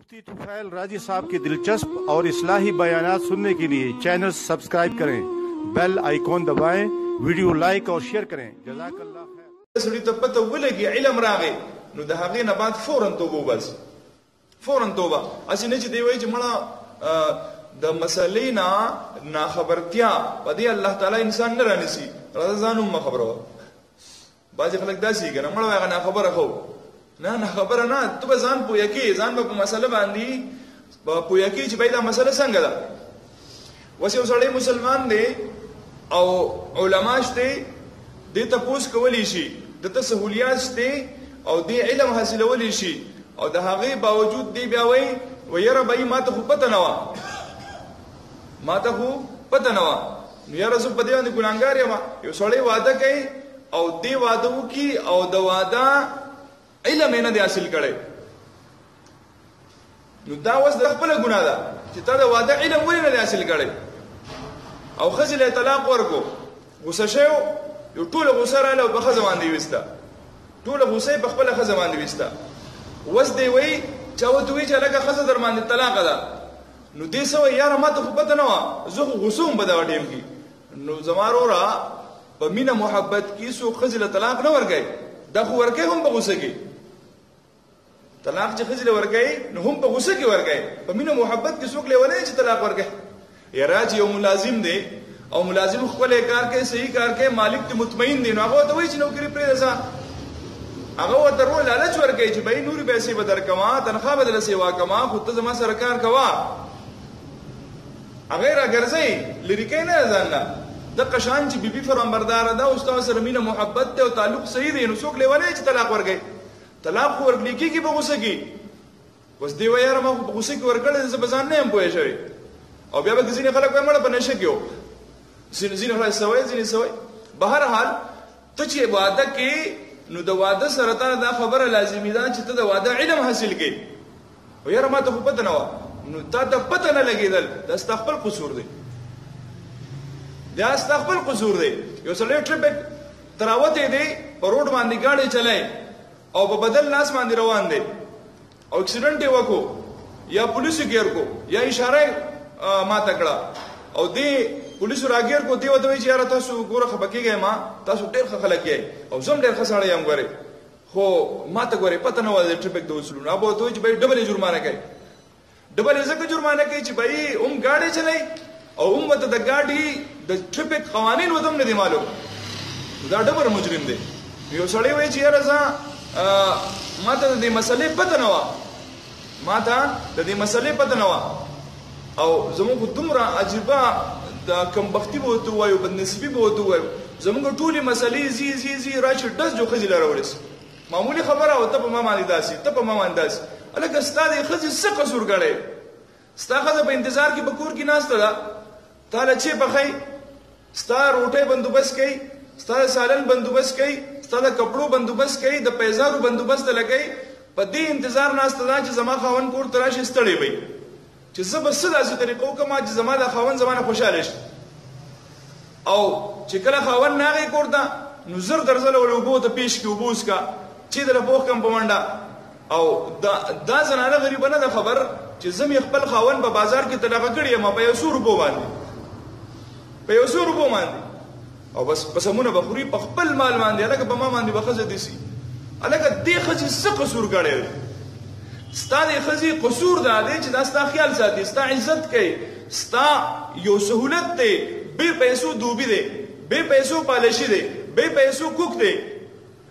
मुफ्ती तुफैल राजी साहब की दिलचस्प और इस्लाही बयानात सुनने के लिए चैनल सब्सक्राइब करें, बेल आइकॉन दबाएं, वीडियो लाइक और शेयर करें। जज़ाकल्लाह खैर। सړي ته پته ولګي علم راغی نو د هغې نه بعد فورن توبه وباسي، فورن توبه. هسې نه چې دی وایي چې مړه د مسلې نه ناخبرتیا په دې الله تعالی انسان نه رانیسي، راځه ځان هم مه خبروه. بعضې خلک داسې که نه مړه وایي هغه ناخبره خو نه خبره نه، ته به ځان پویه کې، ځان به په مسله باندې پویه کې چې بھائی دا مسله څنګه ده. اوس یو سړی مسلمان دی او علما شته، دې تپوس کولی شي، دته سهولیات شته او دې علم حاصلولی شي، او د هغې باوجود دی بیا وایي یاره بھائی ما ته خو پته نه وه، ما ته خو پته نه وه، نو یاره زه په دې باندې ګناهګار یم. یو سړی واده کوي او دې واده وکړي او د واده علم یې نه دی حاصل کړی، نو دا اوس د خپله ګناه ده چې تا د واده علم ولې نه دی حاصل کړی. او ښځې له طلاق ورکو، غوسه شوی یو ټوله غوسه راغله او په ښځه باندې یې ویسته، ټوله غوسه یې په خپله ښځه باندې ویسته. اوس دی وایي چا ورته وایي چې هلکه ښځه در باندې طلاقه ده، نو دې څه وایي یاره ما ته خو پته نه وه، زه خو غوسه وم په دغه ټایم کې. نو زما وروره په مینه محبت کې څوک ښځې له طلاق نه ورکوي، دا خو ورکوي هم په غوسه کې. طلاق چې ښځې له ورکوي نو هم په غوسه کې ورکوي، په مینه محبت کې څوک لیونی چې طلاق ورکوي. یاره چې یو ملازم دی او ملازم خپل کار کوي، صحیح کار کوي، مالک ته مطمئن دی، نو هغه ورته وایي چې نوکري پرېږده، هغه ورته رو لالچ ورکوي چې بھائی نورې پیسې به درکوه، تنخوا به دله سیوا کوه، خو ته زما سره کار کوه. هغه یې راګرځوي، لرې کوي نه ځان نه. دقه شان چې بیبي فرمانبرداره ده او ستا سره مینه محبت دی او تعلق صحیح دی، نو څوک لیونی چې طلاق ورکوي. طلاق خو ورکړل کېږي په غوسه کې. اوس دی وایي یاره ما خو په غوسه کې ورکړی، زه په ځان نه یم پوه شوی. او بیا به ځینې خلک وایي مړه په نشه کې و، ځینې خلک سوی ځینې سوی. بهرحال ته چې واده کې نو د واده سره تا دا خبره لازمي ده چې ته د واده علم حاصل کړې. او یاره ما ته خو پته نه وه، نو تا ته پته نه لګېدل، دا ستا خپل قصور دی، دا ستا خپل قصور دی. یو سړی ټرفیک ته راوتی دی، په روډ باندې ګاډی چلای او په بدل لاس باندې روان دی او اکسیډنټ یې وکړو یا پولیسو ګیر کو یا اشاره ماته کړه او دې پولیسو راګیر کو، دې ورته وایي چې یاره تاسو ګوره خفه کېږئ، ما تاسو ډېر ښه خلک یئ او زه هم ډېر ښه سړی یم، ګورئ خو ما ته ګورئ پته نه وه د ټرفیک د اصولونو. هغه به ورته وایي چې بھائی ډبل یې جرمانه کوي، ډبل یې ځکه جرمانه کوي چې بھائی هم ګاډی چلئ او هم ورته د ګاډي د ټرفیک قوانین ورته هم نه دي معلوم، دا ډبل مجرم دی. یو سړی وایي چې یاره زه ما ته د دې مسلې پته نه وه، ما ته د دې مسلې پته نه وه او زموږ خو دومره عجیبه د کمبختي به ورته ووایو، بدنصیبي به ورته ووایو، زموږ ټولې مسلې زی راشي ډز جو ښځې له راورسي. معمولي خبره او ته په ما باندې داسې، ته په ما باندې داسې. هلکه ستا د ښځې څه قصور ګڼی؟ ستا ښځه په انتظار کې په کور کې ناسته ده، تا له چې پخی، ستا روټۍ بندوبست کوي، ستا د سالن بندوبست کوي، ستا د کپړو بندوبست کوي، د پیزارو بندوبست لګوي، په دې انتظار ناسته ده چې زما خاوند کور ته راشي ستړی وي، چې زه به څه داسې طریقه وکړم چې زما د خاوند زما نه خوشحاله شي. او چې کله خاوند راغی کور ته نو زر درځله ولې اوبو ته پیش کړي، اوبه وڅښه، چې دله پوخ کړم په منډه. او دا زنانه غریبه نه ده خبر چې زه مې خپل خاوند په بازار کې طلاقه کړې یم په 100 روپو باندې، په 100 روپو باندې، او بس قسمونه به خوري په خپل مال باندې. هلکه په ما باندې به ښځه دسي، هلکه دې ښځې څه قصور ګڼی؟ ستا د ښځې قصور دا دی چې دا ستا خیال ساتي، ستا عزت کوي، ستا یو سهولت دی، بې پیسو دوبي دی، بې پیسو پالشي دی، بې پیسو کوک دی،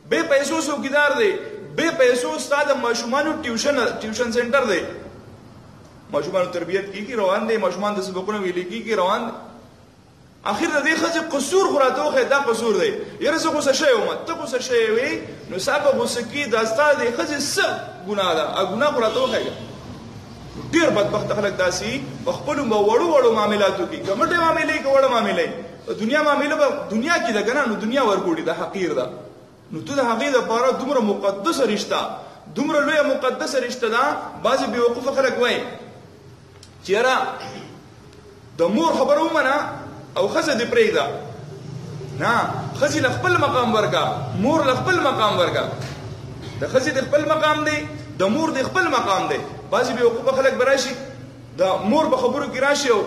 بې پیسو څوکیدار دی، بې پیسو ستا د ماشومانو ټیوشن سنټر دی، ماشومانو تربیت کېږي روان دی، ماشومان د سبقونو ویلي کېږي روان دی. اخر د دې ښځې قصور خو راته وښیه، دا قصور دی. یاره زه غوسه شوی وم، ته غوسه شوی وې نو ستا په غوسه کې دا ستا د ښځې څه ګناه ده، ګناه خو راته وښیه. ډېر بدبخته خلک داسې په خپلو وړو معاملاتو کې، که مټې معاملې که وړه معاملې، دنیا معامله به دنیا کې ده که نه، نو دنیا ورګوړي، دا حقیر ده. نو ته د هغې دپاره دومره مقدسه رشته، دومره لویه مقدسه رشته ده. بعضې بېوقوفه خلک وایي چې یاره د مور خبره ومنه او ښځه دې پرېږده. نه، ښځې له خپل مقام ورکړه، مور له خپل مقام ورکړه. د ښځې د خپل مقام دی، د مور د خپل مقام دی. بعضې بېوقوفه خلک به راشي د مور په خبرو کې راشي او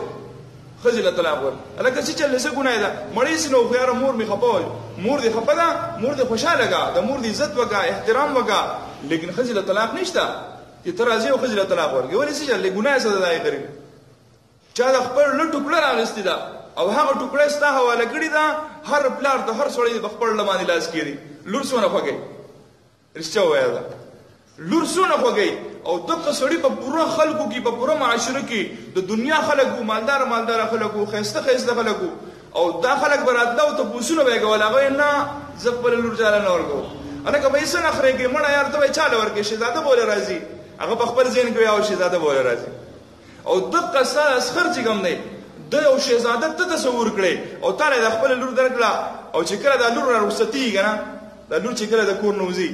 ښځې له طلاق ورکړي. هلکه څه چل دی څه ګناه ده مړی سي نو خو یاره مور مې خفه وایي مور دې خفه ده مور دې خوشحاله که د مور دې عزت وکړه احترام وکړه لیکن ښځې له طلاق نشته چې ته راځې او ښځې له طلاق ورکړې. ولې څه چل دی ګناه څه ده د هغې غریب چا د خپل لږ ټوکړه راغستې ده او هغه ټوکړه ستا حواله کړې ده هر پلار ته هر سړی په خپل له باندې لاس کېږي لور څونه خوږی رښتیا ووایه ده لور څونه خوږی او دغه سړي په پوره خلکو کې په پوره معاشره کې د دنیا خلک وو مالداره خلک وو ښایسته خلک وو او دا خلک به راتله او تپوسونه به یې کول هغه یې نه زه خپله لور چاله نه ورکوم. هلکه به یې څه نخرې کوې مړه یار ته به یې چاله ورکوې شهزاده به ولې راځي هغه په خپل ذهن کې وایي او شهزاده به ولې راځي او دغه ستا اسخر چې کوم دی د یو شهزاده ته تصور کړې او تا له د خپله لور درکړه او چې کله دا لور را رخصتېږي که نه دا لور چې کله د کور نه وځي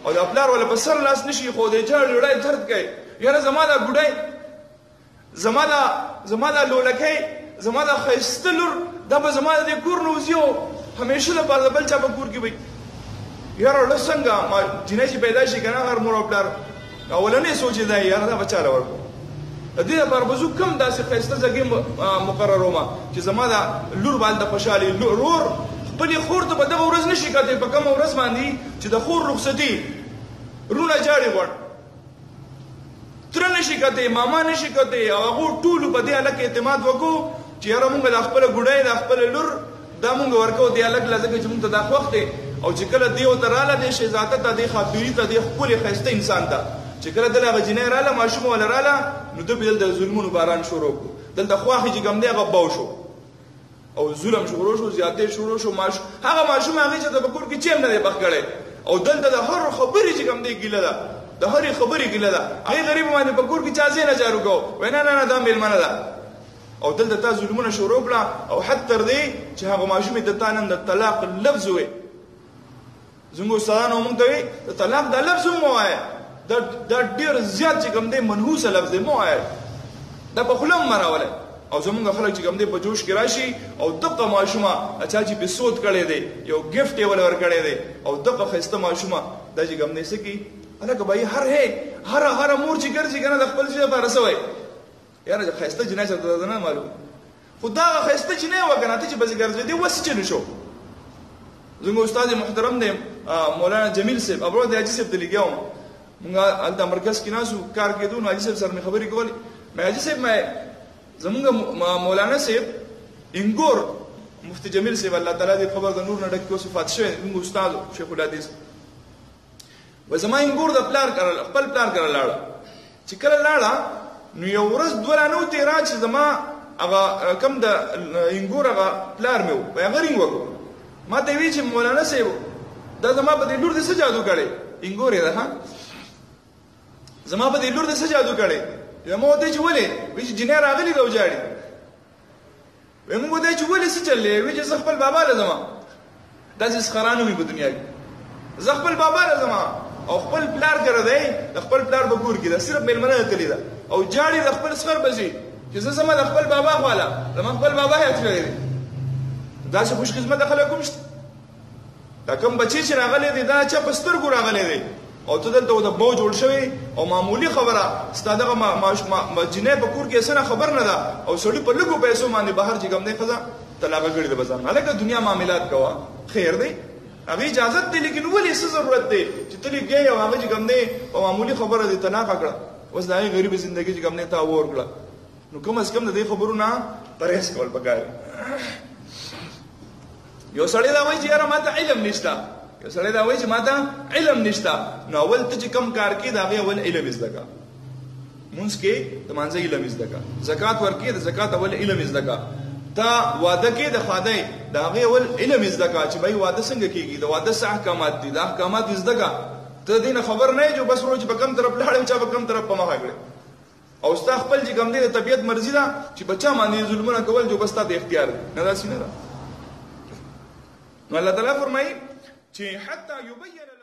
او دا پلار ولا په سر لاس نشي خو د جړ لړای درد کوي یاره زما دا ګډای زما دا لولکۍ زما دا ښایسته لور دا به زما د کور نه وځي او همیشه لپاره د بل چا په کور کې وي. یاره لږ څنګه جینۍ چې پیدا شي که نه هر مور او پلار اولنی سوچ یې دا یاره دا به چاله ورکړو د دې لپاره به زه کوم داسې ښایسته ځګې مقررومه چې زما دا لور باندې خوشحالي رور خپلې خور ته په دغه ورځ نشي کتلی په کومه ورځ باندې چې د خور رخصتي رونه جاړې غواړ تره نشي کتلی ماما نشي کتلی او هغو ټولو په دې هلک اعتماد وکړو چې یاره مونږ د خپله ګوډۍ د خپله لور دا مونږ ورکوو دې هلک له ځکه چې مونږ ته دا خوښ دی او چې کله دې ورته راله دې شهزاده ته دې خاپیري ته دې ښکلې ښایسته انسان ته چې کله دله هغه جینۍ راله ماشومه وله راله نو ده به دلته ظلمونو باران شروع کړو دلته خواښې چې کوم دی هغه باو شو او ظلم شروع شو زیاتې شروع شو هغه ماشوم هغې چې ته په کور کې چیم نه دی پخ کړی او دلته د هر خبرې چې کوم دی ګیله ده د هرې خبرې ګیله ده هغې غریب باندې په کور کې چا ځای نه جارو کوو وایي نه دا مېلمنه ده او دلته تا ظلمونه شروع کړه او حد تر دې چې هغه ماشومې د تا نن د طلاق لفظ ووایي زموږ استادانو مونږ ته وایي د طلاق دا لفظ هم ووایه دا ډېر زیات چې کوم دی منحوسه لفظ دی مه وایه دا په خوله هم مراولی او زمونږ خلک چې کوم دی په جوش کې راشي او دغه ماشومه چا چې پې سود کړی دی یو ګفټ یې ول ورکړی دی او دغه ښایسته ماشومه دا چې کوم دی څه کوي هلکه بهي هره مور چې ګرځي که نه د خپل زوی لپاره څه وایي یاره ښایسته جینۍ چېرته ده نه معلوم خو دا هغه ښایسته جینۍ وه که نه ته چې پسې ګرځېدې وسې چې نه شو زموږ استاد محترم دی مولانا جمیل صاحب ابرو د حاجي صاحب ته لګیا وم مونږ هلته مرکز کې ناست وو کار کېدو نو حاجي صاحب سره مې خبرې کولې مې حاجي صاحب زمونږ مولانا صاحب انګور مفتی جمیل صاحب الله تعالی دې خبر د نور نه ډک کړي اوس وفات شوی زموږ استاد شیخ الحدیث وایي زما انګور د خپل پلار کره لاړه چې کله لاړه نو یو ورځ دوه را نه و تېره چې زما هغه کم د انګور هغه پلار مې و وایي هغه رینګ وکړو ما ته یې ویل چې مولانا صاحب دا زما په دې لور دې څه جادو کړی انګور یې ده ها زما په دې لور دې څه جادو کړی ما ورته چې ولې وایي چې جینۍ راغلې ده او جاړي وایي موږ ورته چې ولې څه چل دی وایي چې زه خپل بابا له ځمه داسې سخرانه مې په دنیا کې زه خپل بابا له ځمه او خپل پلار کره دی د خپل پلار په کور کې ده صرف مېلمنه تللې ده او جاړي د خپل سخر پسې چې زه زما د خپل بابا خواله زما خپل بابا یاد کړی دی داسې خوش قسمته خلک هم شته دا کوم بچی چې راغلی دی دا چا په سترګو راغلی دی او ته دلته د بو جوړ شوی او معمولی خبره ستا دغه جینۍ په کور کې څه نه خبر نه ده او سړي په لږو پیسو باندې بهر چې کوم دی ښځه طلاقه کړې ده به ځان هلکه دنیا معاملات کوه خیر دی هغې اجازت دی لیکن ولې څه ضرورت دی چې ته لږ او هغه چې کوم دی په معمولي خبره دې طلاقه کړه اوس د هغې غریبې زندګي چې کوم دی ته ورکړه نو کم از کم د دې خبرو نه پرهیز کول پکار یو سړی دا وایي چې یاره ما ته علم نشته یو سړی دا وایي چې ما ته علم نشته نو اول ته چې کم کار کوې د هغې اول علم زده کړه مونځ کې د مانځه علم زده کړه زکات ورکوې د زکات اول علم زده کړه ته واده کې د خدای د هغې اول علم زده کړه چې بھائی واده څنګه کېږي د واده څه احکامات دي د احکامات زده کړه ته دې نه خبر نه یې چې بس روز په کوم طرف لاړې چا په کوم طرف په مخه کړې او ستا خپل چې کوم دی د طبیعت مرضي ده چې بچا باندې ظلمونه کول جو بس ستا د اختیار دی نه داسې نه ده نو الله تعالی فرمایي چې حتی یبین